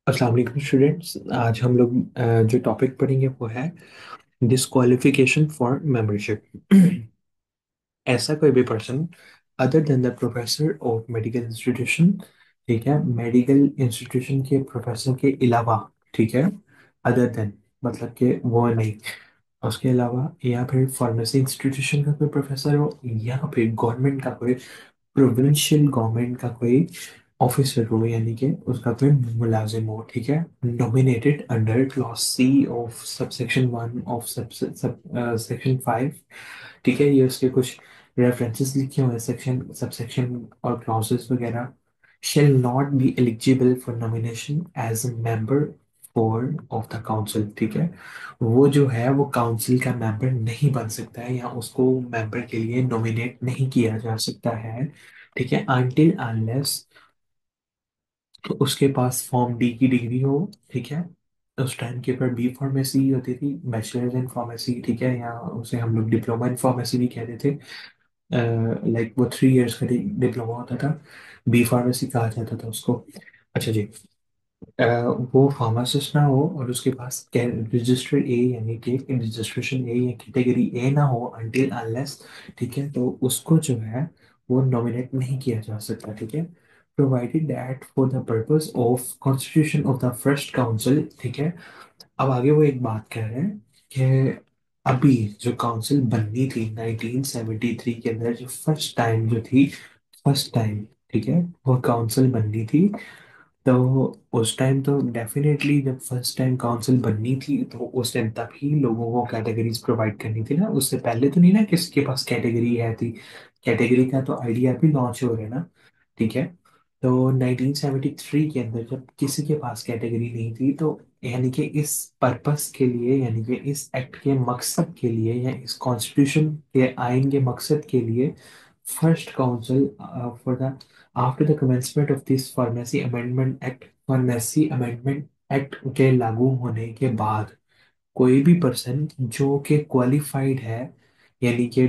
अस्सलाम वालेकुम स्टूडेंट्स। आज हम लोग जो टॉपिक पढ़ेंगे वो है डिस्क्वालिफिकेशन फॉर मेंबरशिप। ऐसा कोई भी person other than the professor of medical institution, ठीक है, मेडिकल इंस्टीट्यूशन के प्रोफेसर के अलावा, ठीक है, अदर देन मतलब कि वो नहीं, उसके अलावा, या फिर फार्मेसी इंस्टीट्यूशन का कोई प्रोफेसर हो, या फिर गवर्नमेंट का कोई, प्रोविंशियल गवर्नमेंट का कोई ऑफिसर हो, यानी कि उसका कोई मुलाजिम हो, ठीक है, nominated under clause C of subsection 1 of section 5, ठीक है, ये उसके कुछ रेफरेंसेस लिखे हुए हैं, सेक्शन सबसेक्शन और क्लॉजेस वगैरह। Shall not be eligible for nomination as a member for of the council, ठीक है, वो जो है वो काउंसिल का मेंबर नहीं बन सकता है, या उसको मेंबर के लिए नॉमिनेट नहीं किया जा सकता है, ठीक है, अनटिल अनलेस उसके पास फॉर्म डी की डिग्री हो, ठीक है। उस टाइम के ऊपर बी फार्मेसी होती थी, बैचलर्स इन फार्मेसी, ठीक है, या उसे हम लोग डिप्लोमा इन फार्मेसी भी कहते थे। लाइक वो 3 इयर्स का डिप्लोमा होता था, बी फार्मेसी कहा जाता था उसको। अच्छा जी। अ, वो फार्मासिस्ट ना हो और उसके पास रजिस्टर्ड ए, यानी कि रजिस्ट्रेशन ए या कैटेगरी ए ना हो अनटिल अनलेस, ठीक है, तो उसको जो है वो नॉमिनेट नहीं किया जा सकता, ठीक है, provided that for the purpose of constitution of the first council, ठीक है। अब आगे वो एक बात कह रहे हैं कि अभी जो काउंसिल बननी थी 1973 के अंदर, जो फर्स्ट टाइम जो थी, फर्स्ट टाइम, ठीक है, वो काउंसिल बननी थी, तो उस टाइम तो डेफिनेटली जब फर्स्ट टाइम काउंसिल बननी थी तो उस टाइम तभी लोगों को कैटेगरीज प्रोवाइड करनी थी ना, उससे पहले तो नहीं ना किसके पास कैटेगरी है थी। कैटेगरी का तो आइडिया भी लॉन्च हो रहा है ना, ठीक है। तो 1973 के अंदर जब किसी के पास कैटेगरी नहीं थी, तो यानी कि इस पर्पस के लिए, यानी कि इस एक्ट के मकसद के लिए, या इस कॉन्स्टिट्यूशन के आइन के मकसद के लिए, first council for the after the commencement of this pharmacy amendment act, pharmacy amendment act के लागू होने के बाद कोई भी पर्सन जो कि क्वालिफाइड है, यानी कि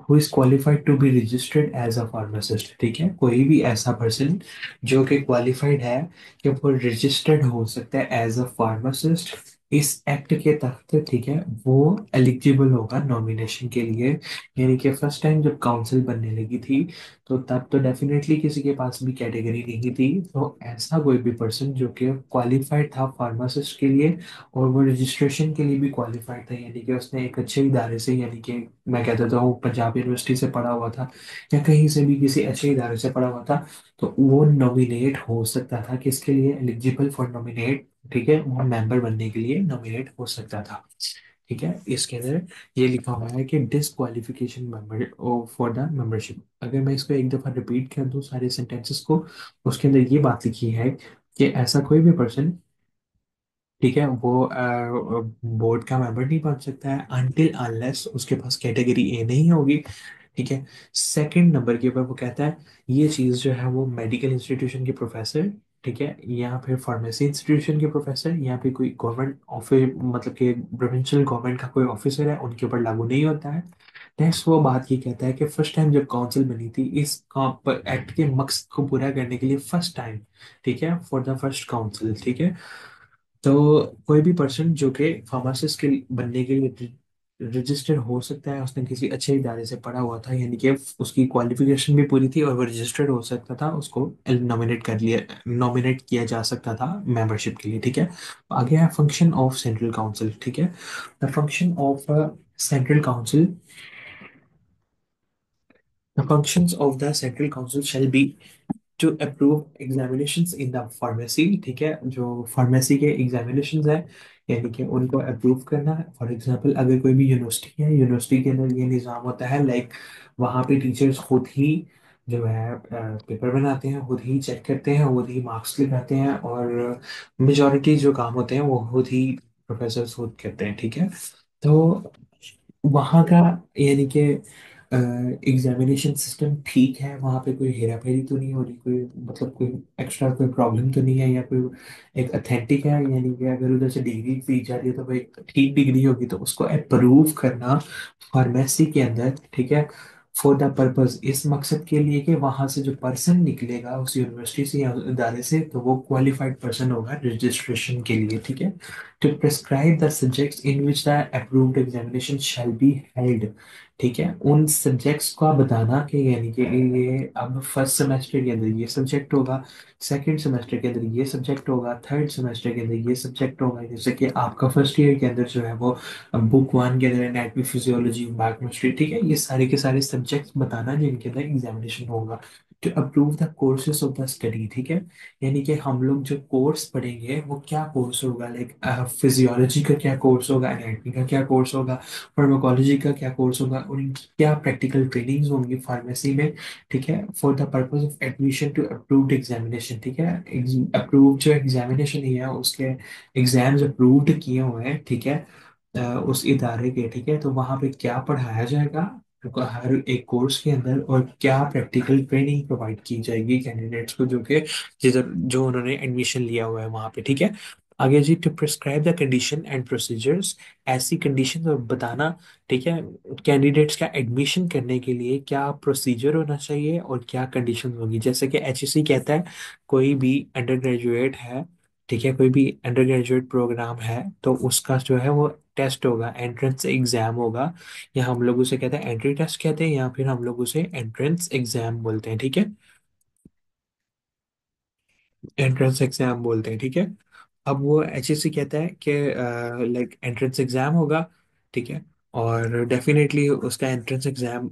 who is qualified to be registered as a pharmacist, ठीक है, कोई भी ऐसा पर्सन जो कि क्वालिफाइड है कि वो रजिस्टर्ड हो सकता है एज अ फार्मासिस्ट इस एक्ट के तहत, ठीक है, वो एलिजिबल होगा नॉमिनेशन के लिए। यानी कि फर्स्ट टाइम जब काउंसिल बनने लगी थी, तो तब तो डेफिनेटली किसी के पास भी कैटेगरी नहीं थी, तो ऐसा कोई भी पर्सन जो कि क्वालिफाइड था फार्मासिस्ट के लिए और वो रजिस्ट्रेशन के लिए भी क्वालिफाइड था, यानी कि उसने एक अच्छे इदारे से, यानी कि मैं कहता था वो पंजाब यूनिवर्सिटी से पढ़ा हुआ था या कहीं से भी किसी अच्छे इदारे से पढ़ा हुआ था, तो वो नॉमिनेट हो सकता था, किसके लिए, एलिजिबल फॉर नॉमिनेट, ठीक है, वो मेंबर बनने के लिए नॉमिनेट हो सकता था, ठीक है। इसके अंदर ये लिखा हुआ है कि disqualification member for the membership. अगर मैं इसको एक दफा रिपीट कर दूं सारे सेंटेंसेस को, उसके अंदर ये बात लिखी है कि ऐसा कोई भी पर्सन, ठीक है, वो बोर्ड का मेंबर नहीं बन सकता है अनटिल अनलेस उसके पास कैटेगरी ए नहीं होगी, ठीक है। सेकंड नंबर के ऊपर वो कहता है ये चीज़ जो है वो मेडिकल इंस्टीट्यूशन के प्रोफेसर, ठीक है, या फिर फार्मेसी इंस्टीट्यूशन के प्रोफेसर, या फिर कोई गवर्नमेंट ऑफिस, मतलब कि प्रोविंशियल गवर्नमेंट का कोई ऑफिसर है, उनके ऊपर लागू नहीं होता है। नेक्स्ट वो बात ये कहता है कि फर्स्ट टाइम जब काउंसिल बनी थी इस एक्ट के मकसद को पूरा करने के लिए, फर्स्ट टाइम, ठीक है, फॉर द फर्स्ट काउंसिल, ठीक है, तो कोई भी पर्सन जो कि फार्मासिस्ट के बनने के लिए रजिस्टर्ड हो सकता है, उसने किसी अच्छे इदारे से पढ़ा हुआ था, यानी कि उसकी क्वालिफिकेशन भी पूरी थी और वो रजिस्टर्ड हो सकता था, उसको नॉमिनेट कर लिया, नॉमिनेट किया जा सकता था मेंबरशिप के लिए, ठीक है। आगे है फंक्शन ऑफ सेंट्रल काउंसिल, ठीक है। The function of central council, the functions of the central council shall be to approve examinations in the pharmacy, ठीक है, जो फार्मेसी के एग्जामिनेशंस है, यानी कि उनको अप्रूव करना है। फॉर एग्जांपल अगर कोई भी यूनिवर्सिटी है, यूनिवर्सिटी के अंदर ये निज़ाम होता है, लाइक वहाँ पे टीचर्स खुद ही जो है पेपर बनाते हैं, खुद ही चेक करते हैं, खुद ही मार्क्स लगाते हैं, और मेजॉरिटी जो काम होते हैं वो खुद ही प्रोफेसर खुद करते हैं, ठीक है। तो वहाँ का, यानी कि एग्जामिनेशन सिस्टम ठीक है, वहाँ पे कोई हेरा फेरी तो नहीं हो रही, कोई मतलब कोई एक्स्ट्रा कोई प्रॉब्लम तो नहीं है, या कोई एक अथेंटिक है, यानी कि अगर उधर से डिग्री दी जा रही है तो भाई ठीक डिग्री होगी, तो उसको अप्रूव करना फार्मेसी के अंदर, ठीक है, फॉर द पर्पस, इस मकसद के लिए कि वहां से जो पर्सन निकलेगा उस यूनिवर्सिटी से या उस इदारे से, तो वो क्वालिफाइड पर्सन होगा रजिस्ट्रेशन के लिए, ठीक है। To prescribe the subjects in which the approved examination shall be held, ठीक है। उन सब्जेक्ट्स का बताना कि यानी कि ये अब फर्स्ट सेमेस्टर के अंदर ये सब्जेक्ट होगा, सेकंड सेमेस्टर के अंदर ये सब्जेक्ट होगा, थर्ड सेमेस्टर के अंदर ये सब्जेक्ट होगा। जैसे कि आपका फर्स्ट ईयर के अंदर जो है वो बुक वन के अंदर एनाटॉमी फिजियोलॉजी बायोकेमिस्ट्री, ठीक है, ये सारे के सारे सब्जेक्ट्स बताना जिनके अंदर एग्जामिनेशन होगा। To approve the courses of the study, ठीक है, यानी कि हम लोग जो कोर्स पढ़ेंगे वो क्या कोर्स होगा, लाइक फिजियोलॉजी का क्या कोर्स होगा, एनाटॉमी का क्या कोर्स होगा, फार्माकोलॉजी का क्या कोर्स होगा, और इनकी क्या प्रैक्टिकल ट्रेनिंग्स होंगी फार्मेसी में, ठीक है, for the purpose of admission to approved examination, ठीक है। अप्रूव जो एग्जामिनेशन है उसके एग्जाम्स अप्रूव्ड किए हुए हैं, ठीक है, उस इदारे के, ठीक है, तो वहाँ पे क्या पढ़ाया जाएगा हर एक कोर्स के अंदर, और क्या प्रैक्टिकल ट्रेनिंग प्रोवाइड की जाएगी कैंडिडेट्स को जो कि जिधर जो उन्होंने एडमिशन लिया हुआ है वहाँ पे, ठीक है। आगे जी, to prescribe the condition and procedures, ऐसी कंडीशन और बताना, ठीक है, कैंडिडेट्स का एडमिशन करने के लिए क्या प्रोसीजर होना चाहिए और क्या कंडीशन होगी। जैसे कि एचईसी कहता है कोई भी अंडर ग्रेजुएट है, ठीक है, कोई भी अंडर ग्रेजुएट प्रोग्राम है तो उसका जो है वो टेस्ट होगा, एंट्रेंस एग्जाम होगा, या हम लोग उसे कहते हैं एंट्री टेस्ट कहते हैं, या फिर हम लोग उसे एंट्रेंस एग्जाम बोलते हैं, ठीक है, एंट्रेंस एग्जाम बोलते हैं, ठीक है। अब वो एचएससी कहता है कि लाइक एंट्रेंस एग्जाम होगा, ठीक है, और डेफिनेटली उसका एंट्रेंस एग्जाम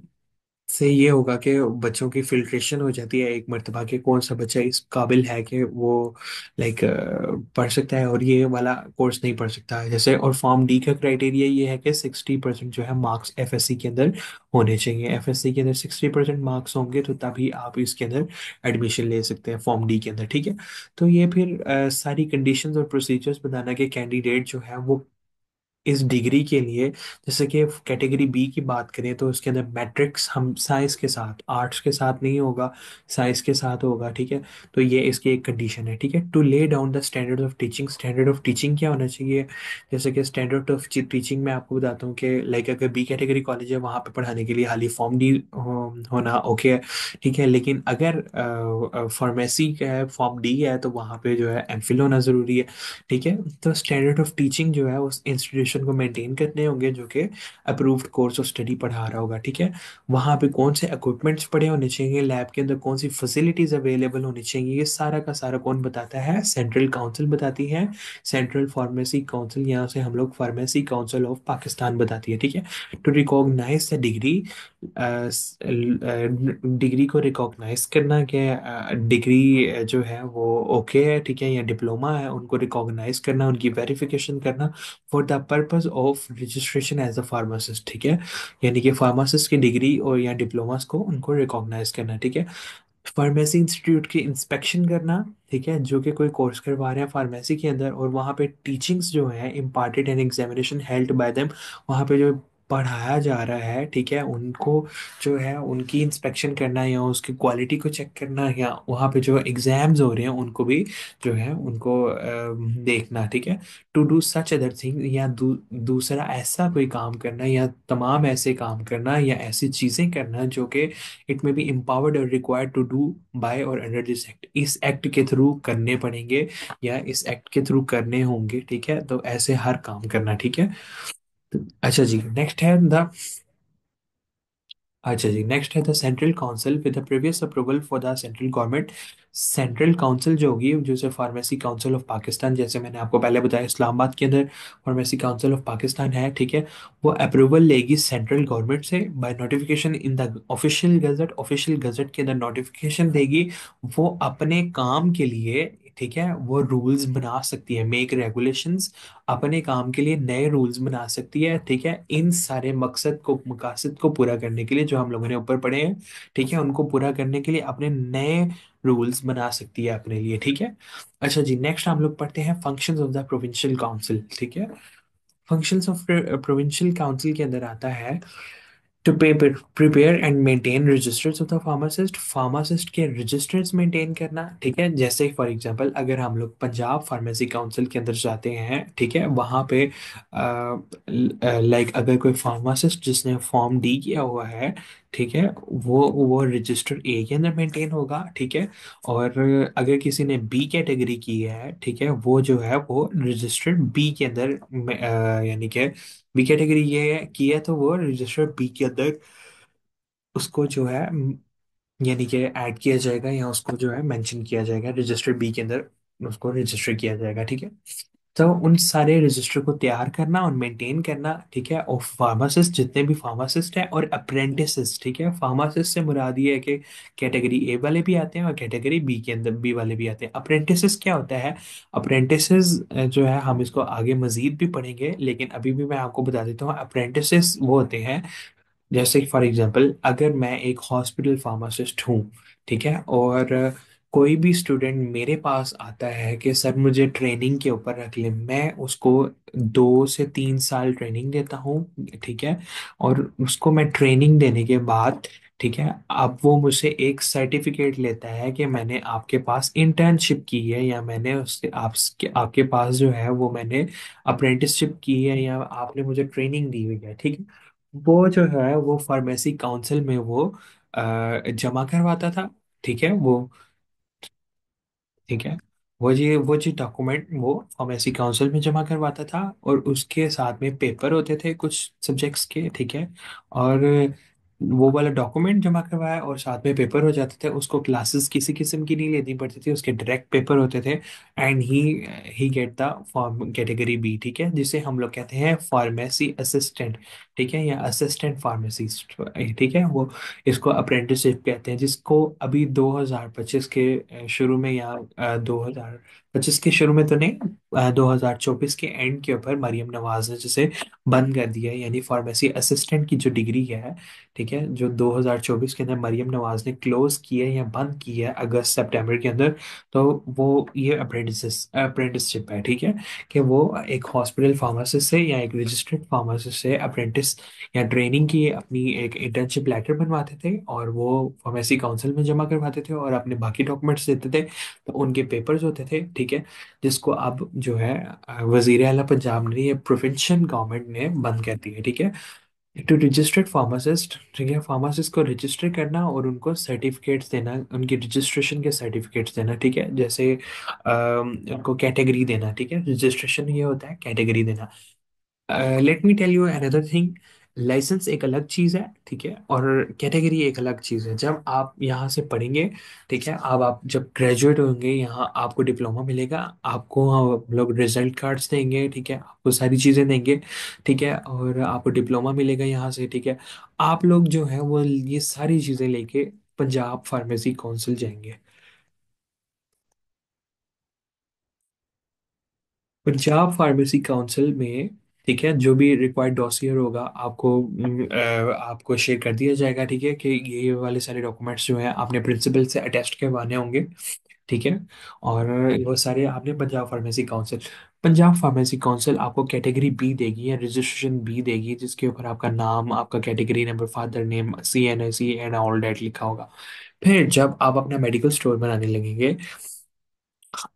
से ये होगा कि बच्चों की फिल्ट्रेशन हो जाती है एक मर्तबा के कौन सा बच्चा इस काबिल है कि वो लाइक पढ़ सकता है और ये वाला कोर्स नहीं पढ़ सकता है, जैसे। और फॉर्म डी का क्राइटेरिया ये है कि 60% जो है मार्क्स एफएससी के अंदर होने चाहिए, एफएससी के अंदर 60% मार्क्स होंगे तो तभी आप इसके अंदर एडमिशन ले सकते हैं फॉर्म डी के अंदर, ठीक है। तो ये फिर सारी कंडीशंस और प्रोसीजर्स बताना कि कैंडिडेट जो है वो इस डिग्री के लिए, जैसे कि कैटेगरी बी की बात करें तो उसके अंदर मैट्रिक्स हम साइंस के साथ, आर्ट्स के साथ नहीं होगा, साइंस के साथ होगा, ठीक है। तो ये इसकी एक कंडीशन है, ठीक है। To lay down the standard of teaching, standard of teaching क्या होना चाहिए, जैसे कि स्टैंडर्ड ऑफ टीचिंग में आपको बताता हूँ कि लाइक अगर बी कैटेगरी कॉलेज है वहाँ पे पढ़ाने के लिए खाली फॉर्म डी होना ओके है, ठीक है, लेकिन अगर फार्मेसी का है फॉर्म डी है तो वहाँ पे जो है एमफिल होना ज़रूरी है, ठीक है। तो स्टैंडर्ड ऑफ टीचिंग जो है उस इंस्टीट्यूशन को मेंटेन करने होंगे जो कि अप्रूव्ड कोर्स ऑफ स्टडी पढ़ा रहा होगा, ठीक है। वहाँ पे कौन से इक्विपमेंट्स पड़े होने चाहिए, लैब के अंदर कौन सी फैसिलिटीज अवेलेबल होनी चाहिए, ये सारा का सारा कौन बताता है, सेंट्रल काउंसिल बताती है, सेंट्रल फार्मेसी काउंसिल, यहाँ से हम लोग फार्मेसी काउंसिल ऑफ पाकिस्तान बताती है, ठीक है। To recognise the degree, degree को रिकॉग्नाइज करना कि डिग्री जो है वो ओके है, ठीक है, या डिप्लोमा है उनको रिकॉग्नाइज करना, उनकी वेरिफिकेशन करना for the purpose of registration as a pharmacist, ठीक है, यानी कि फार्मासिस्ट की डिग्री और या डिप्लोमास को उनको रिकॉग्नाइज करना, ठीक है। फार्मेसी इंस्टीट्यूट की इंस्पेक्शन करना, ठीक है, जो कि कोई कोर्स करवा रहे हैं फार्मेसी के अंदर और वहाँ पे टीचिंग्स जो है imparted and examination held by them, वहाँ पे जो पढ़ाया जा रहा है, ठीक है, उनको जो है उनकी इंस्पेक्शन करना या उसकी क्वालिटी को चेक करना, या वहाँ पे जो एग्जाम्स हो रहे हैं उनको भी जो है उनको देखना, ठीक है। To do such other thing, या दूसरा ऐसा कोई काम करना या तमाम ऐसे काम करना या ऐसी चीज़ें करना जो कि इट में बी empowered और रिक्वायर्ड टू डू बाय और अंडर दिस एक्ट, इस एक्ट के थ्रू करने पड़ेंगे या इस एक्ट के थ्रू करने होंगे, ठीक है, तो ऐसे हर काम करना, ठीक है। अच्छा जी, नेक्स्ट है द, अच्छा जी, नेक्स्ट है the central council with the previous approval for the central government. Central council जो होगी जैसे फार्मेसी काउंसिल ऑफ पाकिस्तान, जैसे मैंने आपको पहले बताया इस्लामाबाद के अंदर फार्मेसी काउंसिल ऑफ पाकिस्तान है, ठीक है, वो अप्रूवल लेगी सेंट्रल गवर्नमेंट से by notification in the official gazette, official gazette के अंदर नोटिफिकेशन देगी। वो अपने काम के लिए, ठीक है, वो रूल्स बना सकती है, मेक रेगुलेशंस, अपने काम के लिए नए रूल्स बना सकती है, ठीक है, इन सारे मकसद को मकासद को पूरा करने के लिए जो हम लोगों ने ऊपर पढ़े हैं, ठीक है, उनको पूरा करने के लिए अपने नए रूल्स बना सकती है अपने लिए, ठीक है। अच्छा जी, नेक्स्ट हम लोग पढ़ते हैं functions of the provincial council, ठीक है। फंक्शंस ऑफ प्रोविंशियल काउंसिल के अंदर आता है to prepare and maintain registers of the pharmacist, pharmacist के रजिस्टर्स मेंटेन करना, ठीक है, जैसे फॉर एग्जांपल अगर हम लोग पंजाब फार्मेसी काउंसिल के अंदर जाते हैं, ठीक है, वहाँ पे लाइक अगर कोई फार्मासिस्ट जिसने फॉर्म डी किया हुआ है, ठीक है, वो रजिस्टर ए के अंदर मेंटेन होगा, ठीक है। और अगर किसी ने बी कैटेगरी की है, ठीक है, वो जो है वो रजिस्टर्ड बी के अंदर यानी कि बी कैटेगरी ये की है तो वो रजिस्टर्ड बी के अंदर उसको जो है यानी कि ऐड किया जाएगा, या उसको जो है मेंशन किया जाएगा रजिस्टर बी के अंदर, उसको रजिस्टर किया जाएगा, ठीक है। तो उन सारे रजिस्टर को तैयार करना और मेंटेन करना, ठीक है। और फार्मासिस्ट जितने भी फार्मासिस्ट हैं और अप्रेंटिसेस, ठीक है, फार्मासिस्ट से मुराद ये है कि कैटेगरी ए वाले भी आते हैं और कैटेगरी बी के अंदर बी वाले भी आते हैं। अप्रेंटिसेस क्या होता है? अप्रेंटिसेस जो है हम इसको आगे मजीद भी पढ़ेंगे, लेकिन अभी भी मैं आपको बता देता हूँ। अप्रेंटिसेस वो होते हैं, जैसे फॉर एग्जांपल अगर मैं एक हॉस्पिटल फार्मासिस्ट हूँ, ठीक है, और कोई भी स्टूडेंट मेरे पास आता है कि सर मुझे ट्रेनिंग के ऊपर रख ले, मैं उसको 2 से 3 साल ट्रेनिंग देता हूँ, ठीक है। और उसको मैं ट्रेनिंग देने के बाद, ठीक है, अब वो मुझसे एक सर्टिफिकेट लेता है कि मैंने आपके पास इंटर्नशिप की है, या मैंने उसके आपके पास जो है वो मैंने अप्रेंटिसशिप की है, या आपने मुझे ट्रेनिंग दी हुई है, ठीक है। वो जो है वो फार्मेसी काउंसिल में वो जमा करवाता था, ठीक है। वो, ठीक है, वो जी डॉक्यूमेंट वो फार्मेसी काउंसिल में जमा करवाता था, और उसके साथ में पेपर होते थे कुछ सब्जेक्ट्स के, ठीक है। और वो वाला डॉक्यूमेंट जमा करवाया और साथ में पेपर हो जाते थे, उसको क्लासेस किसी किस्म की नहीं लेनी पड़ती थी, उसके डायरेक्ट पेपर होते थे। And he get the form category B, ठीक है, जिसे हम लोग कहते हैं फार्मेसी असिस्टेंट, ठीक है, या असिस्टेंट फार्मेसिस्ट, ठीक है। वो इसको अप्रेंटिसशिप कहते हैं, जिसको अभी 2025 के शुरू में, या 2025 के शुरू में तो नहीं, 2024 के एंड के ऊपर मरियम नवाज ने जिसे बंद कर दिया है, यानी फार्मेसी असिस्टेंट की जो डिग्री है, ठीक है, जो 2024 के अंदर मरियम नवाज ने क्लोज की है या बंद की है अगस्त सितंबर के अंदर। तो वो ये अप्रेंटिसशिप है, ठीक है, कि वो एक हॉस्पिटल फार्मासिस्ट से या एक रजिस्टर्ड फार्मासिस्ट से अप्रेंटिस या ट्रेनिंग की अपनी एक इंटर्नशिप लेटर बनवाते थे, और वो फार्मेसी काउंसिल में जमा करवाते थे और अपने बाकी डॉक्यूमेंट्स देते थे। तो उनके पेपर्स होते थे, ठीक है, जिसको अब जो है वजीर आला पंजाब ने, ये प्रोविंशियल गवर्नमेंट ने बंद कर दिया है, ठीक है। टू रजिस्टर्ड फार्मासिस्ट, ठीक है, फार्मासिस्ट को रजिस्टर करना और उनको सर्टिफिकेट्स देना, उनकी रजिस्ट्रेशन के सर्टिफिकेट्स देना, ठीक है। जैसे उनको कैटेगरी देना, ठीक है, रजिस्ट्रेशन ये होता है कैटेगरी देना। Let me tell you another thing. Licence एक अलग चीज़ है, ठीक है, और कैटेगरी एक अलग चीज़ है। जब आप यहाँ से पढ़ेंगे, ठीक है, अब आप जब ग्रेजुएट होंगे यहाँ आपको डिप्लोमा मिलेगा, आपको हम लोग रिजल्ट कार्ड्स देंगे, ठीक है, आपको सारी चीज़ें देंगे, ठीक है, और आपको डिप्लोमा मिलेगा यहाँ से, ठीक है। आप लोग जो है वो ये सारी चीज़ें लेके पंजाब फार्मेसी काउंसिल जाएंगे। पंजाब फार्मेसी काउंसिल में, ठीक है, जो भी रिक्वायर्ड डॉसियर होगा आपको आपको शेयर कर दिया जाएगा, ठीक है, कि ये वाले सारे डॉक्यूमेंट्स जो हैं आपने प्रिंसिपल से अटेस्ट करवाने होंगे, ठीक है। और वो सारे आपने पंजाब फार्मेसी काउंसिल आपको कैटेगरी बी देगी या रजिस्ट्रेशन बी देगी, जिसके ऊपर आपका नाम, आपका category number, father name, CNAC and all date लिखा होगा। फिर जब आप अपना मेडिकल स्टोर बनाने लगेंगे,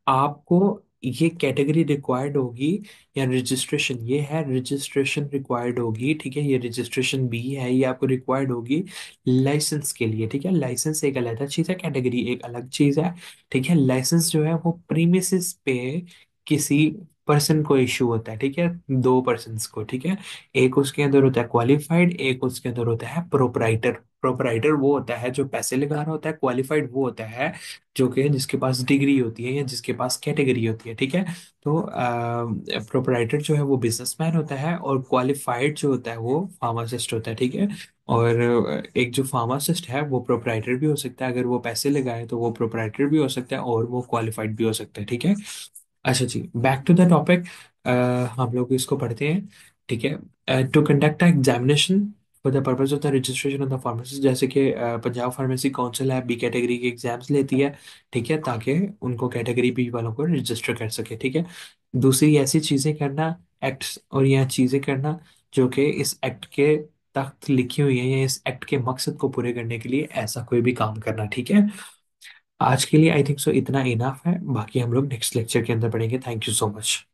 आपको ये कैटेगरी रिक्वायर्ड होगी या रजिस्ट्रेशन, ये है रजिस्ट्रेशन रिक्वायर्ड होगी, ठीक है, ये रजिस्ट्रेशन भी है, ये आपको रिक्वायर्ड होगी लाइसेंस के लिए, ठीक है। लाइसेंस एक अलग चीज़ है, कैटेगरी एक अलग चीज़ है, ठीक है। लाइसेंस जो है वो प्रीमिसेस पे किसी पर्सन को इशू होता है, ठीक है, 2 पर्सन्स को, ठीक है। एक उसके अंदर होता है क्वालिफाइड, एक उसके अंदर होता है प्रोपराइटर। प्रोपराइटर वो होता है जो पैसे लगा रहा होता है, क्वालिफाइड वो होता है जो कि जिसके पास डिग्री होती है या जिसके पास कैटेगरी होती है, ठीक है। तो प्रोपराइटर जो है वो बिजनेसमैन होता है, और क्वालिफाइड जो होता है वो फार्मासिस्ट होता है, ठीक है। और एक जो फार्मासिस्ट है वो प्रोपराइटर भी हो सकता है, अगर वो पैसे लगाए तो वो प्रोपराइटर भी हो सकता है और वो क्वालिफाइड भी हो सकता है, ठीक है। अच्छा जी, बैक टू द टॉपिक। हम लोग इसको पढ़ते हैं, ठीक है। To conduct examination for the purpose of the registration of the pharmacy, जैसे कि पंजाब फार्मेसी काउंसिल है, बी कैटेगरी के एग्जाम्स लेती है, ठीक है, ताकि उनको कैटेगरी बी वालों को रजिस्टर कर सके, ठीक है। दूसरी ऐसी चीज़ें करना, एक्ट्स और यह चीज़ें करना जो कि इस एक्ट के तहत लिखी हुई है, या इस एक्ट के मकसद को पूरे करने के लिए ऐसा कोई भी काम करना, ठीक है। आज के लिए आई थिंक सो इतना इनफ है, बाकी हम लोग नेक्स्ट लेक्चर के अंदर पढ़ेंगे। Thank you so much.